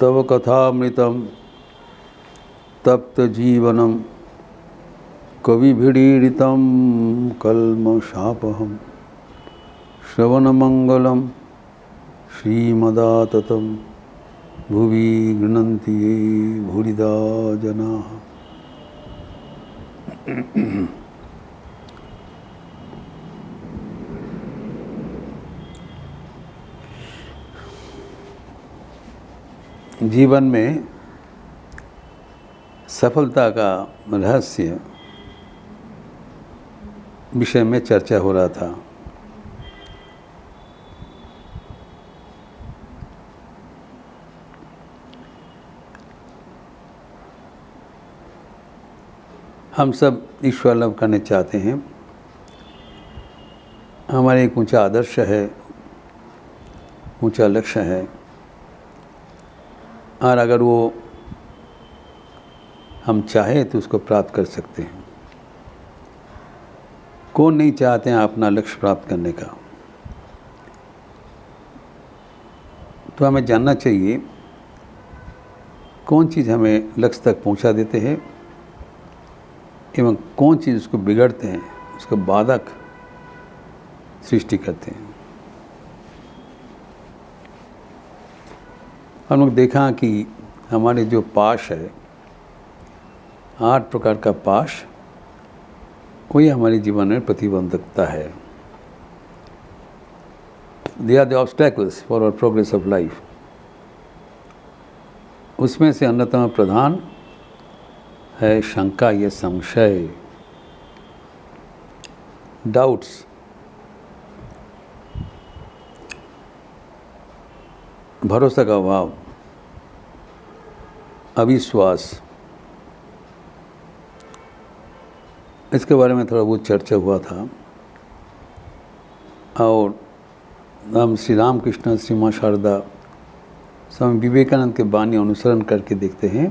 तव कथामृतं तप्तजीवनं कविभिरीडितं कल्मषापहं श्रवणमंगलं श्रीमदाततं भुवि गृह्णन्ति ये भूरिदा जनाः। जीवन में सफलता का रहस्य विषय में चर्चा हो रहा था। हम सब ईश्वर लाभ करने चाहते हैं। हमारे एक ऊंचा आदर्श है, ऊंचा लक्ष्य है, और अगर वो हम चाहें तो उसको प्राप्त कर सकते हैं। कौन नहीं चाहते हैं अपना लक्ष्य प्राप्त करने का? तो हमें जानना चाहिए कौन चीज़ हमें लक्ष्य तक पहुंचा देते हैं एवं कौन चीज़ उसको बिगड़ते हैं, उसको बाधक सृष्टि करते हैं। हम लोग देखा कि हमारे जो पाश है, 8 प्रकार का पाश, वही हमारे जीवन में प्रतिबंधकता है। They are the obstacles for our progress of life. उसमें से अन्यतम प्रधान है शंका या संशय, डाउट्स। भरोसा का अभाव, अविश्वास। इसके बारे में थोड़ा बहुत चर्चा हुआ था। और हम श्री रामकृष्ण, श्री माँ शारदा, स्वामी विवेकानंद के वाणी अनुसरण करके देखते हैं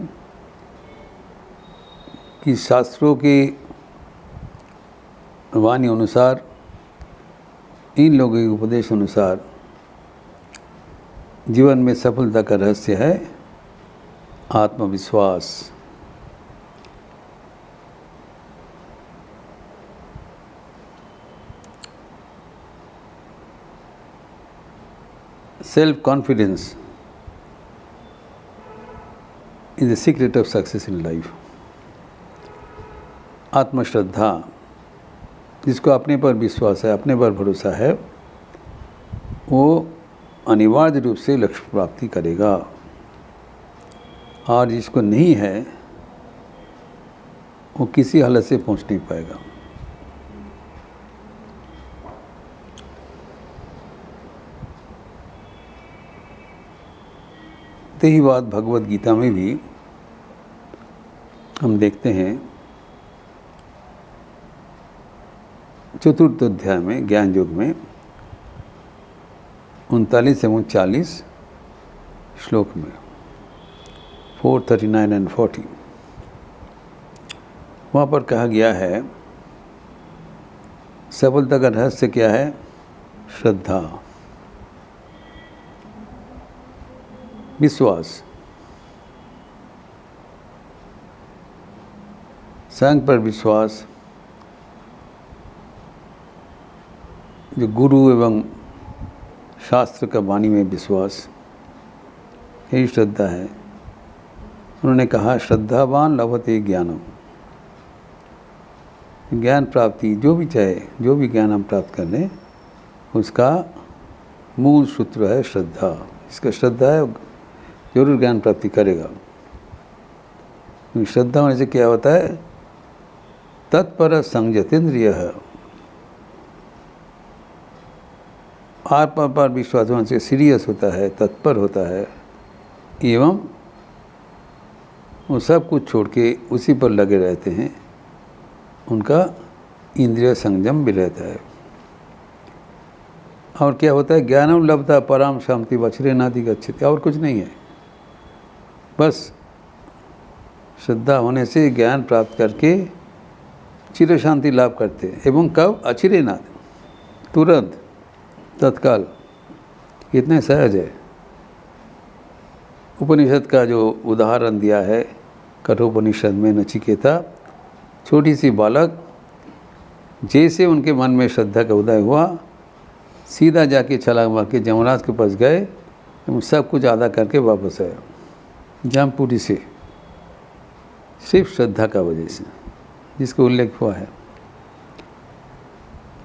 कि शास्त्रों के वाणी अनुसार, इन लोगों के उपदेश अनुसार जीवन में सफलता का रहस्य है आत्मविश्वास। Self confidence is the secret of success in life. आत्मश्रद्धा, जिसको अपने पर विश्वास है, अपने पर भरोसा है, वो अनिवार्य रूप से लक्ष्य प्राप्ति करेगा। और जिसको नहीं है वो किसी हालत से पहुंच नहीं पाएगा। तो यही बात भगवद गीता में भी हम देखते हैं। 4th अध्याय में, ज्ञान योग में 39 एवं 40 श्लोक में, 439 एंड 40, वहाँ पर कहा गया है सफलता का रहस्य क्या है? श्रद्धा, विश्वास, स्वयं पर विश्वास, जो गुरु एवं शास्त्र का वाणी में विश्वास, यही श्रद्धा है। उन्होंने कहा श्रद्धावान लभते ज्ञानम। ज्ञान प्राप्ति जो भी चाहे, जो भी ज्ञान हम प्राप्त कर लें, उसका मूल सूत्र है श्रद्धा। इसका श्रद्धा है, जरूर ज्ञान प्राप्ति करेगा। श्रद्धा होने से क्या होता है? तत्पर संयतेन्द्रियः। आत्मा पर विश्वास होने से सीरियस होता है, तत्पर होता है, एवं वो सब कुछ छोड़ के उसी पर लगे रहते हैं। उनका इंद्रिय संयम भी रहता है। और क्या होता है? ज्ञानम लब्धा पराम शांति वचरे नादि गच्छति। और कुछ नहीं है, बस श्रद्धा होने से ज्ञान प्राप्त करके चिर शांति लाभ करते हैं। एवं कब? अचिरे नाद, तुरंत, तत्काल, इतने सहज है। उपनिषद का जो उदाहरण दिया है कठोपनिषद में, नचिकेता छोटी सी बालक, जैसे उनके मन में श्रद्धा का उदय हुआ सीधा जाके छलांग मार के जमराज के पास गए, सब कुछ अदा करके वापस आया जामपुरी से, सिर्फ श्रद्धा का वजह से, जिसका उल्लेख हुआ है।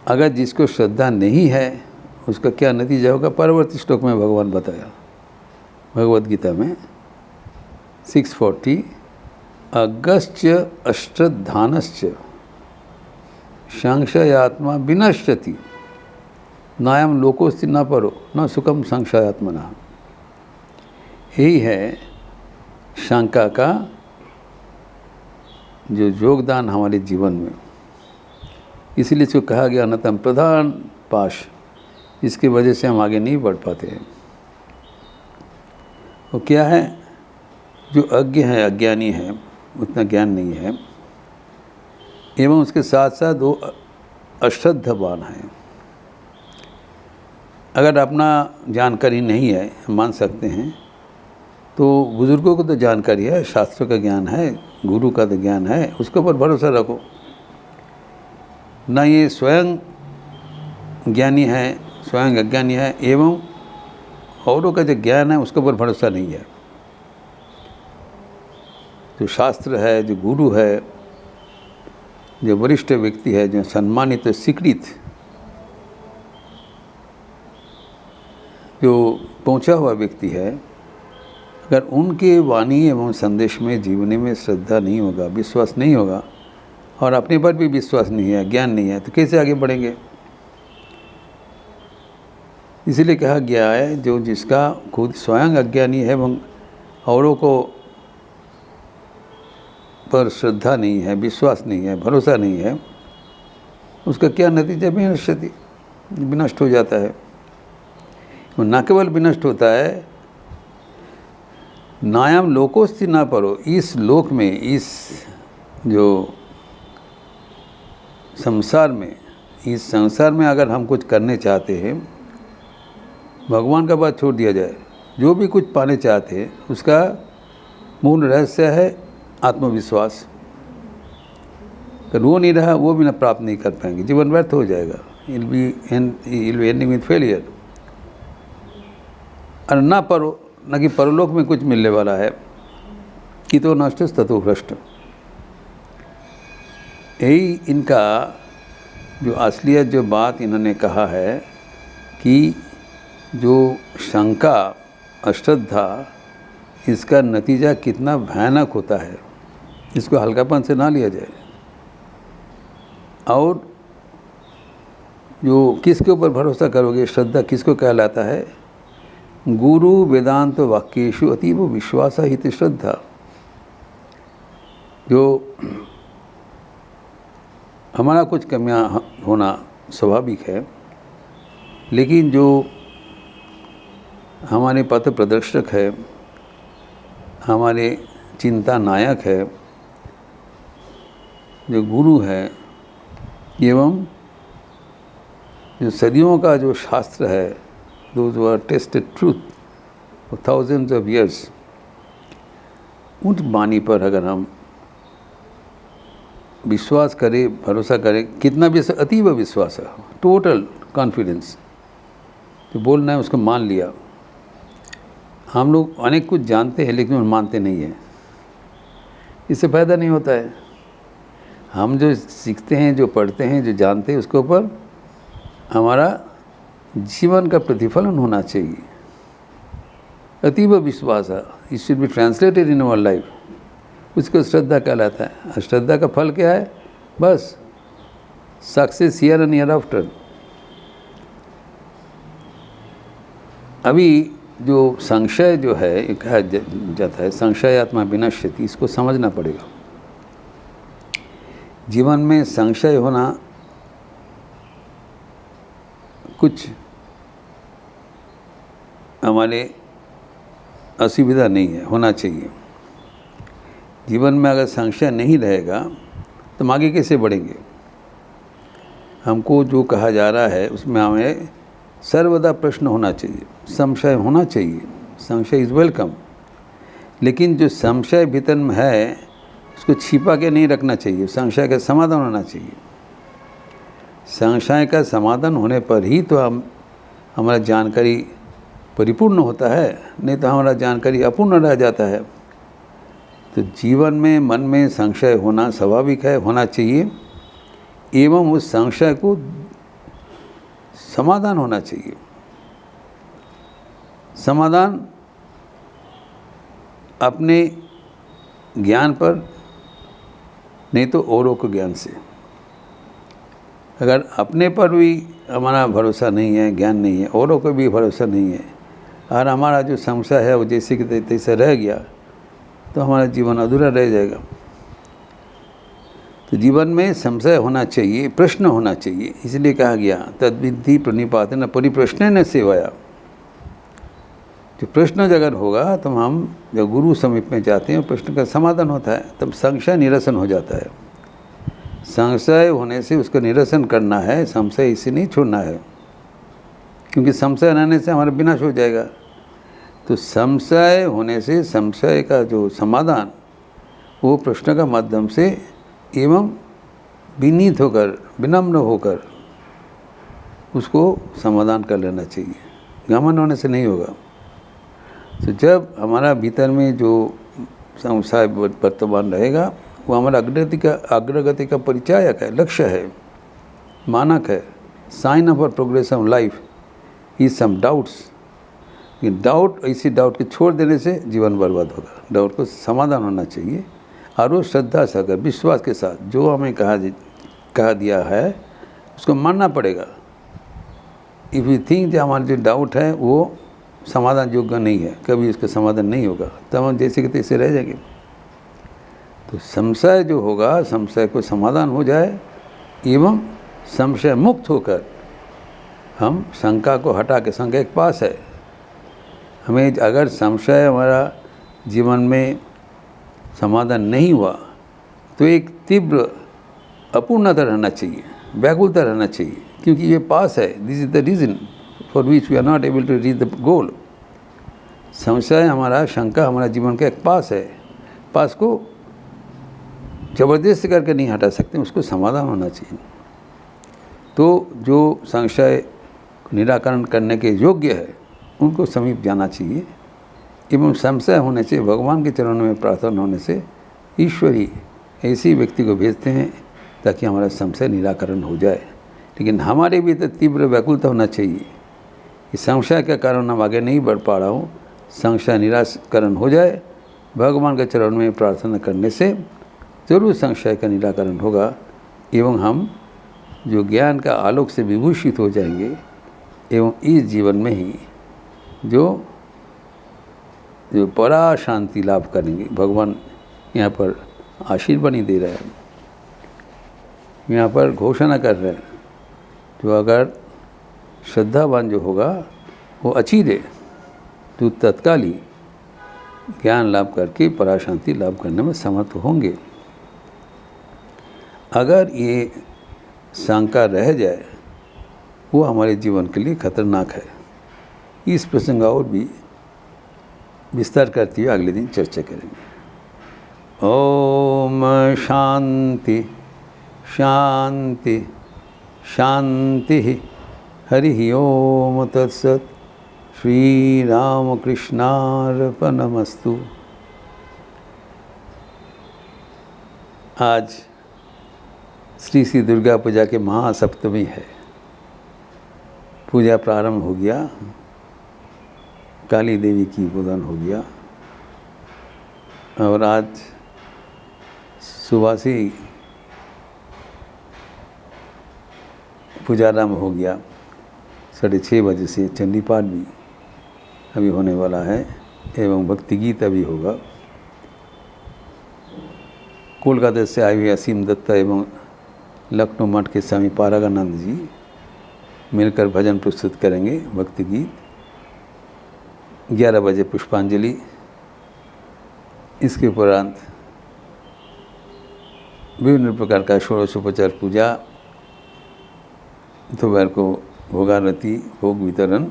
अगर जिसको श्रद्धा नहीं है उसका क्या नतीजा होगा, परवर्ती श्लोक में भगवान बताया भगवद गीता में 640, अगश्च अश्रद्धानश्च संशयात्मा विनश्यति नायम लोकोस्ति न परो न सुखम संशयात्मना। यही है शंका का जो योगदान हमारे जीवन में, इसीलिए इसको कहा गया अन्यतम प्रधान पाश, इसकी वजह से हम आगे नहीं बढ़ पाते हैं। वो क्या है, जो अज्ञ है, अज्ञानी है, उतना ज्ञान नहीं है, एवं उसके साथ साथ वो अश्रद्धवान है। अगर अपना जानकारी नहीं है, मान सकते हैं, तो बुज़ुर्गों को तो जानकारी है, शास्त्रों का ज्ञान है, गुरु का तो ज्ञान है, उसके ऊपर भरोसा रखो। ना ये स्वयं ज्ञानी है, स्वयं अज्ञानी है, एवं औरों का जो ज्ञान है उसके ऊपर भरोसा नहीं है। जो शास्त्र है, जो गुरु है, जो वरिष्ठ व्यक्ति है, जो सम्मानित स्वीकृत, जो पहुंचा हुआ व्यक्ति है, अगर उनके वाणी एवं संदेश में जीवनी में श्रद्धा नहीं होगा, विश्वास नहीं होगा, और अपने पर भी विश्वास नहीं है, ज्ञान नहीं है, तो कैसे आगे बढ़ेंगे। इसीलिए कहा गया है जो जिसका खुद स्वयं अज्ञानी है एवं औरों को पर श्रद्धा नहीं है, विश्वास नहीं है, भरोसा नहीं है, उसका क्या नतीजा, विनश्यति, विनष्ट हो जाता है। न केवल विनष्ट होता है, नायम लोकोस्ति ना परो, इस लोक में, इस जो संसार में, इस संसार में अगर हम कुछ करने चाहते हैं, भगवान का बात छोड़ दिया जाए, जो भी कुछ पाने चाहते हैं, उसका मूल रहस्य है आत्मविश्वास। अगर वो नहीं रहा, वो भी ना प्राप्त नहीं कर पाएंगे, जीवन व्यर्थ हो जाएगा, इल बी एंडिंग विद फेलियर। और ना परो, न कि परलोक में कुछ मिलने वाला है, कि तो नष्ट ततो भ्रष्ट। यही इनका जो असलियत, जो बात इन्होंने कहा है कि जो शंका, अश्रद्धा, इसका नतीजा कितना भयानक होता है, इसको हल्कापन से ना लिया जाए। और जो किसके ऊपर भरोसा करोगे, श्रद्धा किसको कहलाता है, गुरु वेदांत वाक्येषु अतीव विश्वास हित श्रद्धा। जो हमारा कुछ कमियां होना स्वाभाविक है, लेकिन जो हमारे पथ प्रदर्शक है, हमारे चिंता नायक है, जो गुरु है, एवं जो सदियों का जो शास्त्र है, those who are tested truth for thousands of years, उन वाणी पर अगर हम विश्वास करें, भरोसा करें, कितना भी अतीव विश्वास है, टोटल कॉन्फिडेंस, जो बोलना है उसको मान लिया। हम लोग अनेक कुछ जानते हैं लेकिन मानते नहीं हैं, इससे फ़ायदा नहीं होता है। हम जो सीखते हैं, जो पढ़ते हैं, जो जानते हैं, उसके ऊपर हमारा जीवन का प्रतिफलन होना चाहिए। अतीव विश्वास है, it should be translated in our life, उसको श्रद्धा कहलाता है। श्रद्धा का फल क्या है, बस success here and here after. अभी जो संशय जो है, ये कहा जाता है संशयात्मा विनश्यति, इसको समझना पड़ेगा। जीवन में संशय होना कुछ हमारे असुविधा नहीं है, होना चाहिए। जीवन में अगर संशय नहीं रहेगा तो हम आगे कैसे बढ़ेंगे। हमको जो कहा जा रहा है उसमें हमें सर्वदा प्रश्न होना चाहिए, संशय होना चाहिए। संशय इज़ वेलकम, लेकिन जो संशय भीतर में है उसको छिपा के नहीं रखना चाहिए, संशय का समाधान होना चाहिए। संशय का समाधान होने पर ही तो हमारा जानकारी परिपूर्ण होता है, नहीं तो हमारा जानकारी अपूर्ण रह जाता है। तो जीवन में मन में संशय होना स्वाभाविक है, होना चाहिए, एवं उस संशय को समाधान होना चाहिए। समाधान अपने ज्ञान पर, नहीं तो औरों के ज्ञान से। अगर अपने पर भी हमारा भरोसा नहीं है, ज्ञान नहीं है, औरों को भी भरोसा नहीं है, और हमारा जो संशय है वो जैसे कि तैसे रह गया, तो हमारा जीवन अधूरा रह जाएगा। तो जीवन में संशय होना चाहिए, प्रश्न होना चाहिए। इसलिए कहा गया तद्विद्धि प्रणिपातेन परिप्रश्नेन सेवया। जो प्रश्न अगर होगा तो हम जब गुरु समीप में जाते हैं, प्रश्न का समाधान होता है, तब संशय निरसन हो जाता है। संशय होने से उसका निरसन करना है, संशय इसे नहीं छोड़ना है, क्योंकि संशय रहने से हमारा विनाश हो जाएगा। तो संशय होने से संशय का जो समाधान वो प्रश्न का माध्यम से एवं विनीत होकर, विनम्र होकर उसको समाधान कर लेना चाहिए। घमंड होने से नहीं होगा। तो जब हमारा भीतर में जो संशय वर्तमान रहेगा, वो हमारा अग्रगति का परिचायक है, लक्ष्य है, मानक है, sign of our progress of life is some doubts. Doubt डाउट, इसी डाउट को छोड़ देने से जीवन बर्बाद होगा। डाउट को समाधान होना चाहिए, और वो श्रद्धा से अगर विश्वास के साथ जो हमें कहा दिया है उसको मानना पड़ेगा। इफ़ यू थिंक जो हमारा जो डाउट है वो समाधान योग्य नहीं है, कभी इसका समाधान नहीं होगा, तब हम जैसे कि तैसे रह जाएंगे। तो संशय जो होगा, संशय को समाधान हो जाए एवं संशय मुक्त होकर हम शंका को हटा के, शंका एक पास है, हमें अगर संशय हमारा जीवन में समाधान नहीं हुआ तो एक तीव्र अपूर्णता रहना चाहिए, व्याकुलता रहना चाहिए, क्योंकि ये पास है। This is the reason for which we are not able to reach the goal. संशय हमारा, शंका हमारा जीवन का एक पास है, पास को जबरदस्ती करके नहीं हटा सकते, उसको समाधान होना चाहिए। तो जो संशय निराकरण करने के योग्य है उनको समीप जाना चाहिए, एवं संशय होने से, भगवान के चरणों में प्रार्थना होने से ईश्वर ही ऐसी व्यक्ति को भेजते हैं ताकि हमारा संशय निराकरण हो जाए। लेकिन हमारे भी तो तीव्र व्याकुलता होना चाहिए कि संशय के कारण हम आगे नहीं बढ़ पा रहा हूँ, संशय निराकरण हो जाए। भगवान के चरण में प्रार्थना करने से जरूर संशय का निराकरण होगा, एवं हम जो ज्ञान का आलोक से विभूषित हो जाएंगे, एवं इस जीवन में ही जो परा शांति लाभ करेंगे। भगवान यहाँ पर आशीर्वाद दे रहे हैं, यहाँ पर घोषणा कर रहे हैं, जो अगर श्रद्धावान जो होगा वो अचिरे तो तत्काल ही ज्ञान लाभ करके परा शांति लाभ करने में समर्थ होंगे। अगर ये शंका रह जाए वो हमारे जीवन के लिए खतरनाक है। इस प्रसंग और भी विस्तार करते हुए अगले दिन चर्चा करेंगे। ओम शांति शांति शांति। हरि ओम तत्सत। श्री राम कृष्णार्पणमस्तु। आज श्री श्री दुर्गा पूजा के महासप्तमी है। पूजा प्रारंभ हो गया, काली देवी की पूजन हो गया, और आज सुबह से ही पूजारंभ हो गया। 6:30 बजे से चंडी पाठ भी अभी होने वाला है, एवं भक्ति गीत अभी होगा। कोलकाता से आए हुए असीम दत्ता एवं लखनऊ मठ के स्वामी पारगानंद जी मिलकर भजन प्रस्तुत करेंगे, भक्ति गीत। 11 बजे पुष्पांजलि। इसके उपरांत विभिन्न प्रकार का षोडशोपचार पूजा, दोपहर को भोगारती, भोग वितरण,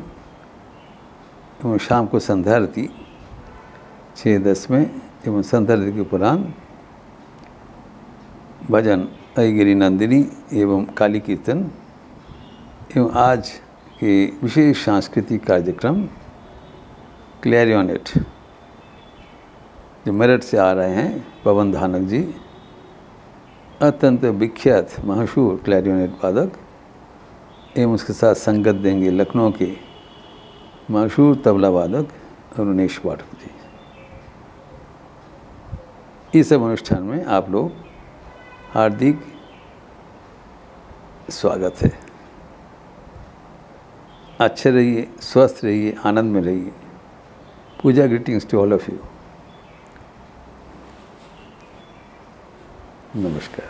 एवं शाम को संध्या आरती, 6-10 में एवं संत हृदय के पुराण, भजन अयगिरी नंदिनी एवं काली कीर्तन एवं आज के विशेष सांस्कृतिक कार्यक्रम क्लैरिनेट जो मेरठ से आ रहे हैं, पवन धानक जी अत्यंत विख्यात मशहूर क्लैरिनेट वादक एवं उसके साथ संगत देंगे लखनऊ के मशहूर तबला वादक अरुणेश पाठक जी। इस सब अनुष्ठान में आप लोग हार्दिक स्वागत है। अच्छे रहिए, स्वस्थ रहिए, आनंद में रहिए। Puja greetings to all of you. नमस्कार।